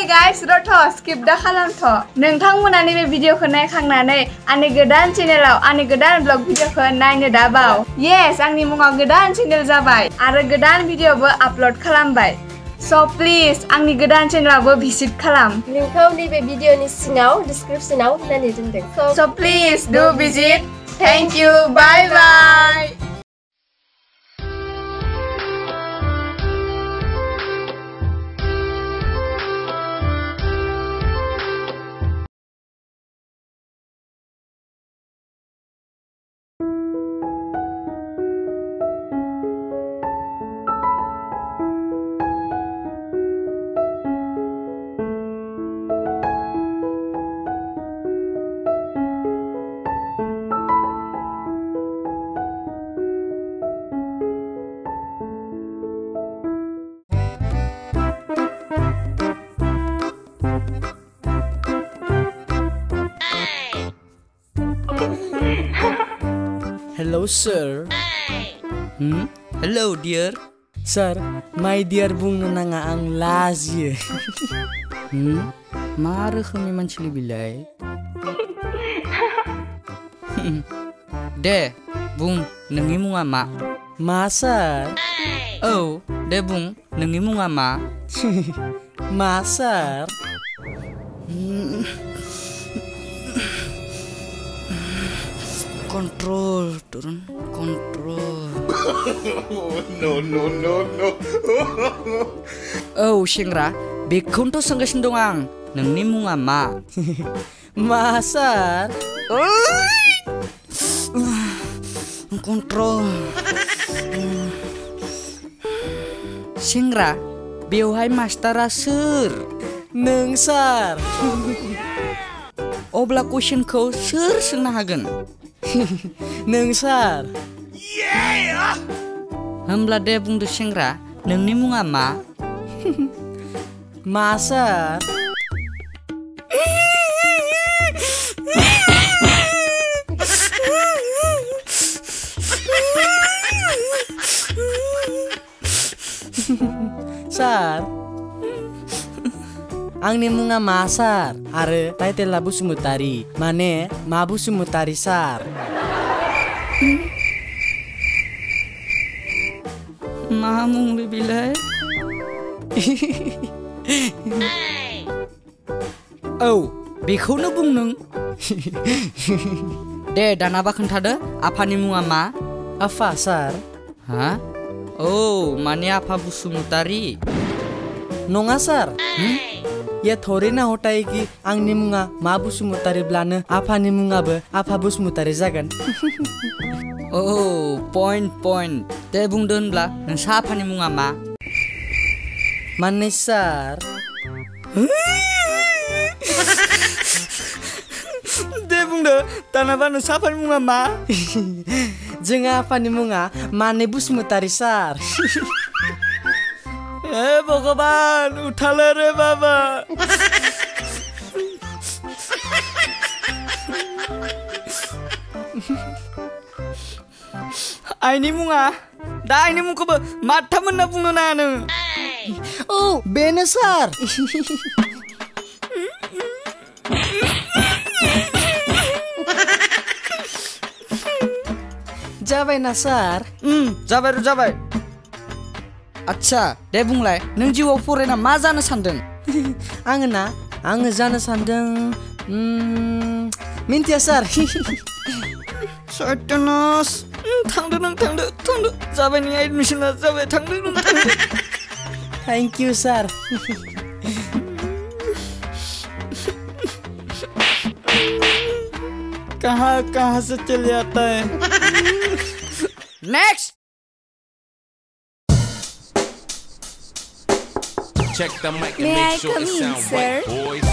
guys, रथ' skip दा खालामथ'। नोंथांमोना नैबे भिडिअखौ नायखांनानै आंनि गोदान चेनेलाव आंनि गोदान ब्लग भिडिअखौ नायनो दाबाव। Yes, आंनि मुङाव गोदान चेनेल जाबाय आरो गोदान भिडिअबो आपल'ड खालामबाय। So please आंनि गोदान चेनेलावबो भिजिट खालाम। लिंकखौ नैबे भिडिअनि सिङाव डिसक्रिपशनाव होनानै दोनदों। So please do visit. Thank you. Bye bye. Hello, sir. Hello, dear. Sir, my dear बुंनो नाङा आं लाजियो। मा रोखोमनि मानसिलै बिलाय? दे बुं नोंनि मुङा मा? मा sir? औ दे बुं नोंनि मुङा मा? मा sir? Control, turun control. No. औ सेंग्रा बेखौनोथ' सोंगासिनो दं आं नोंनि मुङा मा? मा sir? Control. सेंग्रा बेवहाय मास्टारा सोर? नों sir. अब्ला कुइसनखौ सोर सोंनो हागोन? नों sir. होमब्ला दे बुंदो सेंग्रा नोंनि मुङा मा? मा sir? Sir, आंनि मुङा मा sir आरो टाइटेला बसुमतारी माने मा बसुमतारी sir। मा मुंलै बिलाय? औ बेखौनो बुं नों। दे दानाबा खोन्थादो आफानि मुङा मा? आफा sir। हा? औ माने आफा बसुमतारी। नङा sir। ये थोड़ी ना होता है कि आंनि मुङा मा बसुमतारीब्लानो आफानि मुङाबो आफा बसुमतारी जागोन। औ पइन्ट दे बुंदो होनब्ला नोंसा आफानि मुङा मा? माने sir। दे बुंदो दानाबा नोंसा आफानि मुङा मा? जोंहा आफानि मुङा माने बसुमतारी sir। ए भगवान उठाले रे बाबा। आइनि मुङा दा आइनि मुंखौबो माथाम होनना बुंनो नाङा नों। औ बेनो sir। जाबाय ना sir? जाबाय। आच्छा दे बुंलाय नों जिउआव फरायना मा जानो सानदों? आङो जानो सानदों मिन्थिया sir। सत्यनाश थांदो नों थांदो जाबाय नोंनि एडमिसना जाबाय थांदो नों थांदो। Thank you sir। कहाँ से चले आता है? Next. Check the mic and make sure it sounds right, boys.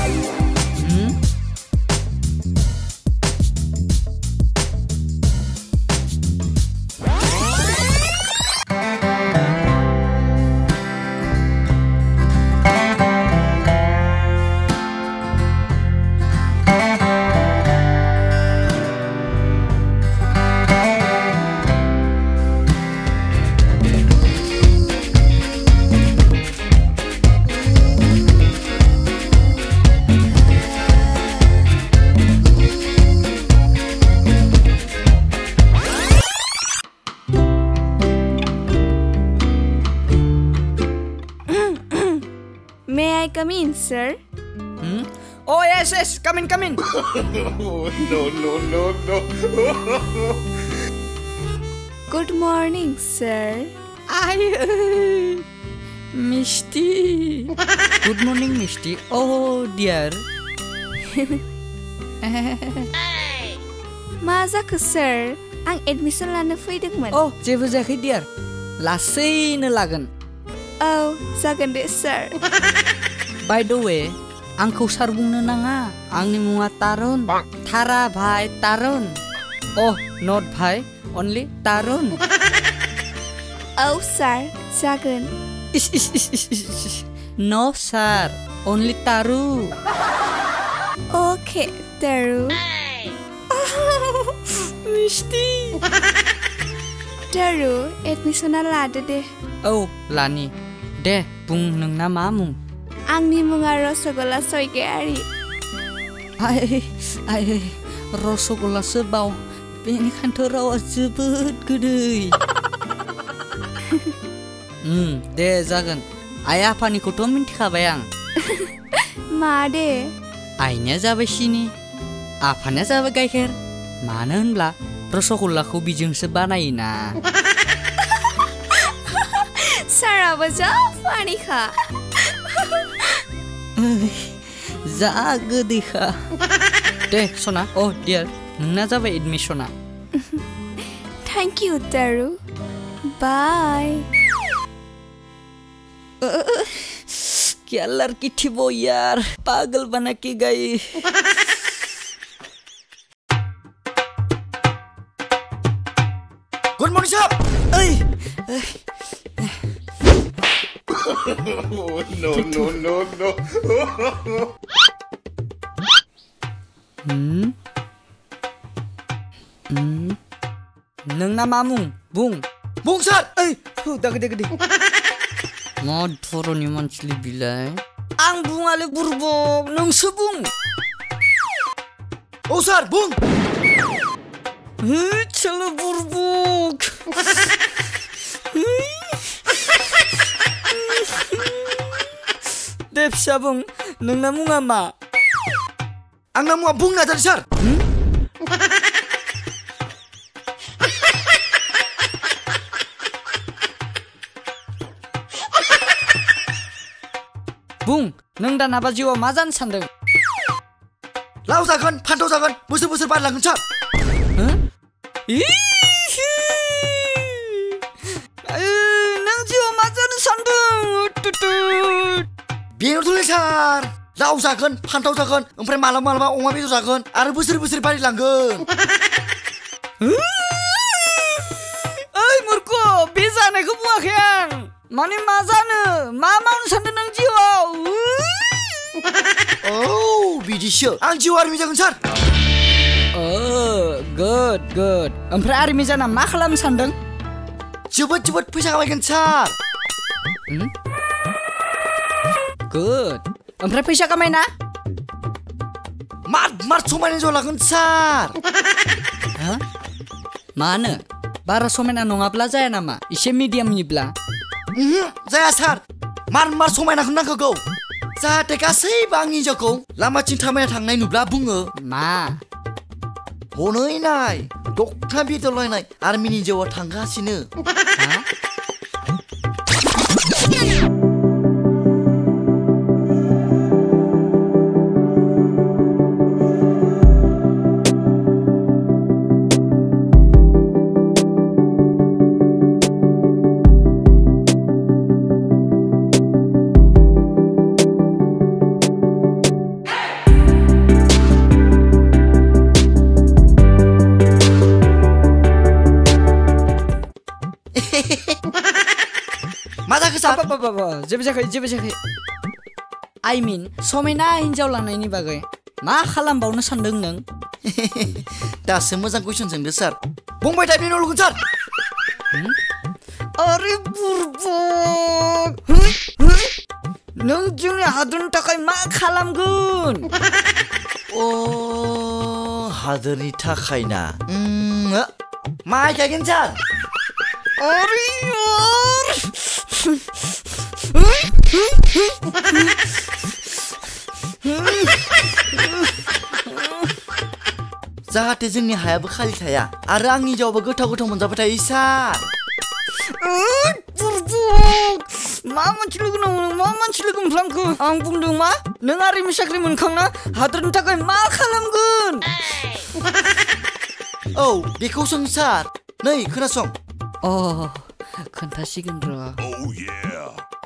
May I come in, sir? Oh yes, yes, come in, come in. Good morning, sir. Misty. Good morning, Misty. Oh dear. मा जाखो sir? आं admission लानो फैदोंमोन. Oh, जेबो जायाखै dear. लासैनो लागोन. औ जागोन दे sir. By the way, आंखौ सार बुंनो नाङा. आंनि मुङा तारुन. थारा भाई तारुन. Oh, not भाई, only तारुन. औ sir, जागोन. No sir, only Taru. Okay, Taru. Misty. Taru, एडमिसना लादो दे. Oh, Lani. दे बुं नोंना मा मुं? आंनि मुङा रसगोला सयगयारि. आइ रसगोलासो बाव. बेनिखायनोथ' रावा जोबोद गोदै. दे जागोन. आइ आफानिखौथ' मिन्थिखाबाय आं. मा दे? आइनिया जाबाय सिनि, आफानिया जाबाय गाइखेर. मानो होनब्ला रसगोलाखौ बिजोंसो बानायोना. साराबो जा फानिखा. जा गोदैखा. दे सना. Oh dear, नोंना जाबाय एडमिसना. Thank you, Taru. Bye. क्या लड़की थी वो यार, पागल बना के गई. Good morning, sir. नोंना मा मुं? बुं. Bung, sir. गदे. मा धरनि मानसिलै बिलाय? आं बुङालै बुरबक, नोंसो बुं. Oh, sir. Bung. चलो बुरबक. दे फिसा बुं, नोंना मुङा मा? Angna muka Bung na tadi, sir. बुं, नों दानाबा जिउआव मा जानो सानदों? Lau जागोन, फान्थाव जागोन, बोसोर बारलांगोन, sir. नों जिउआव मा जानो सानदों? बेनोथ'लै, sir. Lau जागोन, फान्थाव जागोन, ओमफ्राय मालाबा अमा बेदर जागोन, आरो बोसोर बारिलांगोन. ओइ मुर्ख, बे जानायखौ बुङाखै आं. माने मा जानो? मा मावनो सानदों नों जिउआव? Oh, बिदिसो. आं जिउ आर्मि जागोन, sir. गुड. ओमफ्राय आर्मि जाना मा खालामनो सानदों? जोबोद फैसा खामायगोन, sir. गुड. ओमफ्राय फैसा खामायना? मार समायना ज' लागोन, sir. मानो? बारा समायना नङाब्ला जाया नामा? एसे मिडियामनिब्ला? जाया, sir. मार समायनाखौ नांखागौ. जाहाथे गासैबो आंनि हिन्जावखौ लामाथिं थाबायना थांनाय नुब्ला बुङो, मा? हनै नाय, दख्ला बेदरलायनाय आर्मिनि हिन्जावा थांगासिनो. मा जाखो, sir? जेबो जायाखै. I mean, समायना हिन्जाव लानायनि बागै मा खालामबावनो सानदों नों? दासो मोजां कुइसन सोंदो, sir. बुंबाय था बेनि उनाव, sir. अरे बुरबक, नों जोंनि हादरनि थाखाय मा खालामगोन? हादोरनि थाखाय ना? माइ गायगोन, sir. अरे यार. जाहाथे जोंनि हायाबो खालि थाया आरो आंनि जौआबो गोथाव गोथाव मोनजाबाय थायो सार मा मानसि लोगो नंगौ मा मानसि लोगो मोनफ्लांखो आं बुंदों मा नों आर्मि साख्रि मोनखांना हादरनि थाखाय मा खालामगोन औ बेखौ सों सार नै खोनासं खोन्थासिगोन र'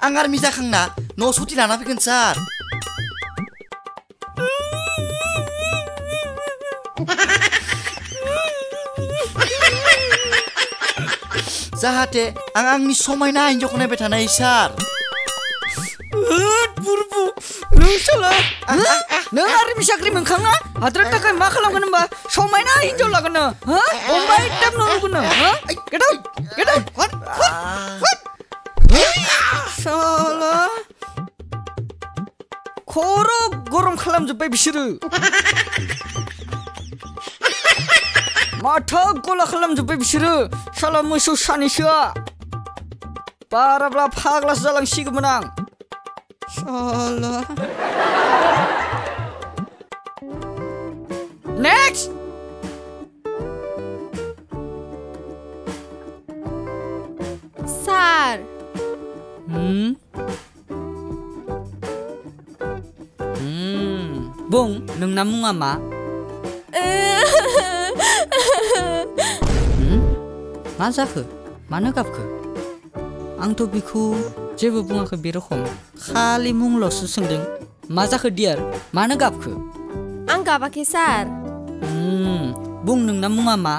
आं आर्मि जाखांना न' सुथि लाना फैगोन सार जाहाथे आं आंनि समायना हिन्जावखौ नायबाय थानाय सार बुरबु नों साला नों आर्मि साख्रि मोनखांना हादरनि थाखाय मा खालामगोन होनबा समायना हिन्जाव लागोन नों अमबाय टाइप नुगोन नों get out what साला खर' गरम खालामजोब्बाय बिसोरो माथा गला खालामजोब्बाय बिसोरो साला मोसौ सानैसोआ बाराब्ला फाग्लासो जालांसिगौमोन आं साला नेक्स्ट सार बुं नोंना मुङा मा मा जाखो मानो गाबखो आंथ' बिखौ जेबो बुङाखै बे रखम खालि मुंल'सो सोंदों मा जाखो डियार मानो गाबखो आं गाबाखै सार बुं नोंना मुङा मा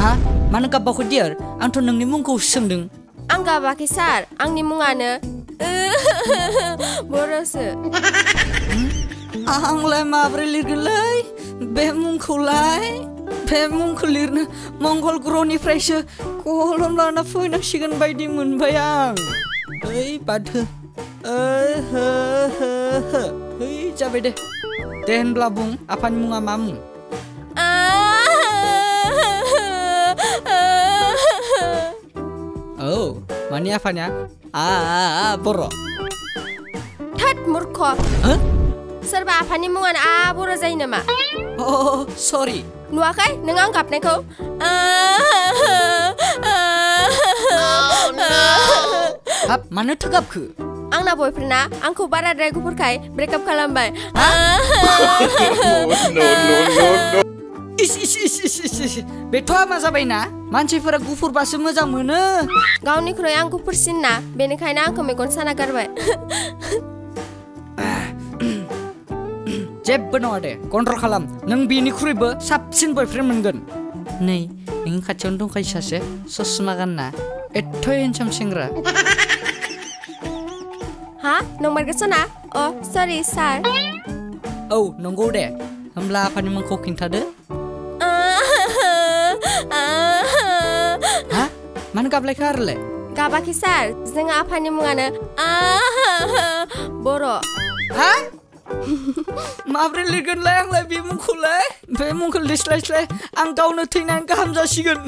हा मानो गाबबाखै डियार आंथ' नोंनि मुंखौ सोंदों आं गाबाखै सार आंनि मुङानो बर'सो आंलाय माब्रै लिरगोनलै बे मुंखौलाय बे मुंखौ लिरनो मंगल ग्रहनिफ्रायसो कलम लाना फैनांसिगोन बायदि मोनबाय आं ओइ बादहो ओइ जाबाय दे होनब्ला बुं आफानि मुङा मा मुं औ मानि आफानिया बर' थोद मूर्ख सोरबा आफानि मुङानो बर' जायो नामा सरि नुवाखै नों आं गाबनायखौ हाब मानोथो गाबखो आंना बयफ्रेन्डआ आंखौ बाराद्राय गुफुरखाय ब्रेकआप खालामबाय बेथ' हामा जाबायना मानसिफोरा गुफुरबासो मोजां मोनो गावनिख्रुइ आं गुफुरसिन ना बेनिखायनो आंखौ मेगन साना गारबाय जेबो नङा दे कन्ट्रल खालाम नों बेनिख्रुइबो साबसिन बयफ्रेन्ड मोनगोन नै नोंनि खाथियावनो दंखायो सासे ससमा गानना एथ' हेन्डसाम सेंग्रा हा नंमारगौसो ना सरि सार औ नंगौ दे होमब्ला आफानि मुंखौ खिन्थादो हा मानो गाबलायखो आरोलाय गाबाखै सार जोंहा आफानि मुङानो बर' हा माब्रै लिरगोनलाय आंलाय बे मुंखौलाय बे मुंखौ लिरस्लायस्लाय आं गावनो थैनानै गाहाम जासिगोन